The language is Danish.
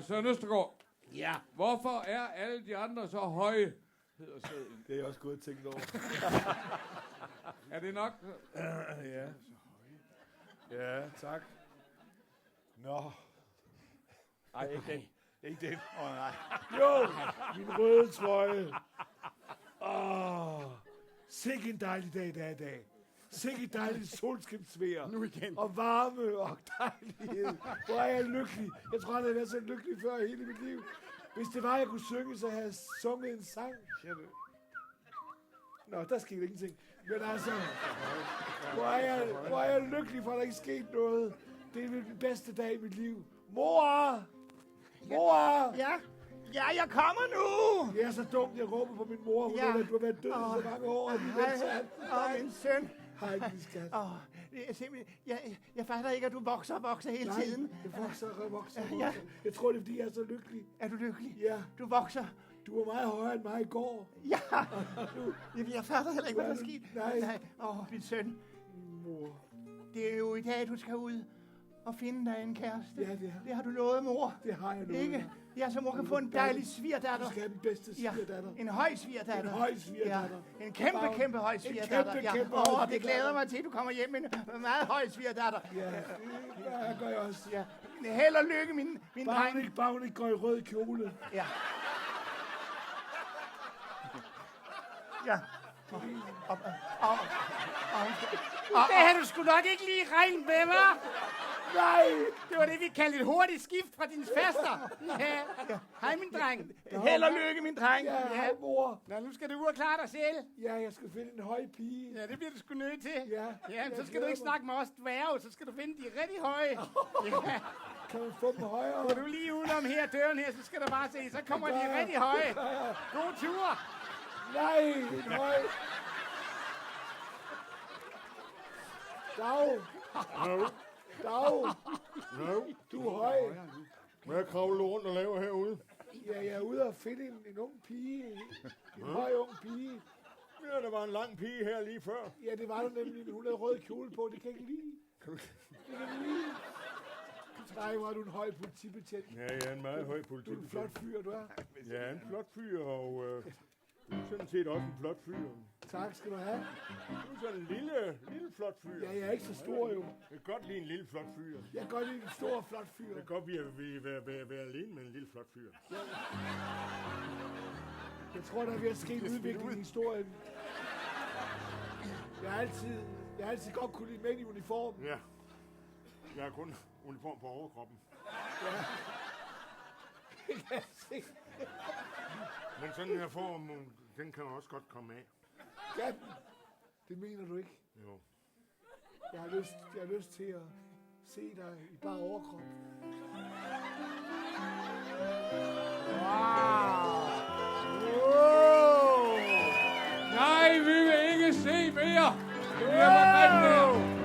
Søren Østergaard. Ja. Hvorfor er alle de andre så høje? Hedder sæden. Det er jeg også gået og tænkt over. Er det nok? Ja. Ja, tak. Nå. Ej, ikke den. Ikke den. Nej. Jo, min røde trøje. Sikke en dejlig dag, der er i dag. Sikke et dejligt solskinsvejr. Nu igen. Og varme og dejlighed. Hvor er jeg lykkelig. Jeg tror, jeg havde været så lykkelig før i hele mit liv. Hvis det var, jeg kunne synge, så havde jeg sunget en sang. Nå, der skete ingenting. Men altså, hvor er jeg lykkelig for, at der ikke skete noget. Det er den bedste dag i mit liv. Mor! Mor! Ja, jeg kommer nu! Det er så dumt, jeg råber på min mor. Hun du har været død i så mange år. Min søn. Hej, min skat. Det er simpelthen, jeg fatter ikke, at du vokser hele tiden. Jeg vokser. Ja. Jeg tror, det er, fordi jeg er så lykkelig. Er du lykkelig? Ja. Du vokser. Du var meget højere end mig i går. Ja. Jeg fatter heller ikke, hvad der er sket. Nej. Min søn. Mor. Det er jo i dag, du skal ud og finde dig en kæreste. Ja, det har du lovet, mor. Det har jeg lovet. Ikke? Ja, så mor kan få en dejlig svigerdatter. Du skal have den bedste svigerdatter. En høj svigerdatter. En høj svigerdatter. Ja. En kæmpe høj svigerdatter. Det glæder mig til, at du kommer hjem med en meget høj svigerdatter. Ja, det gør jeg også. Ja. Held og lykke, min dreng. Bare hun ikke går i rød kjole. Ja. Ja. Det havde du sgu nok ikke lige regnet med, hva'? Nej! Det var det, vi kaldte et hurtigt skift fra din faster. Ja. Hej, min dreng. Held og lykke, min dreng. Ja, hej, mor. Nå, nu skal du ud og klare dig selv. Ja, jeg skal finde en høj pige. Ja, det bliver du sgu nødt til. Ja, så skal du ikke snakke med os dværge, så skal du finde de rigtig høje. Ja. Kan man få dem højere? Går du lige udenom her, døren her, så skal du bare se, så kommer de rigtig høje. God tur. Nej, en høj. Dag. Dag. Du er høj. Hvad kravler du rundt og laver herude? Ja, jeg er ude og finde en ung pige. En høj ung pige. Ja, der var en lang pige her lige før. Ja, det var der nemlig, men hun havde rød kjole på. Det kan jeg ikke lide. Det kan jeg lide. Nej, hvor er du en høj politibetjent. Ja, jeg er en meget høj Du er politibetjent. en flot fyr, du er. Jeg er en flot fyr, og du er sådan set også en flot fyr. Tak skal du have. Du er sådan en lille flot fyr. Ja, jeg er ikke så stor jo. Jeg kan godt lide en lille flot fyr. Jeg kan godt lide en stor, flot fyr. Det kan godt være alene med en lille flot fyr. Jeg tror, der er ved at ske en udvikling i historien. Jeg har altid godt kunne lide mænd i uniform. Ja. Jeg har kun uniform på overkroppen. Ja. Det kan jeg se. Men sådan her form, den kan også godt komme af. Ja, det mener du ikke. Jo. Jeg har lyst til at se dig i bare overkrop. Nej, vi vil ikke se mere. Det bliver for grimt der.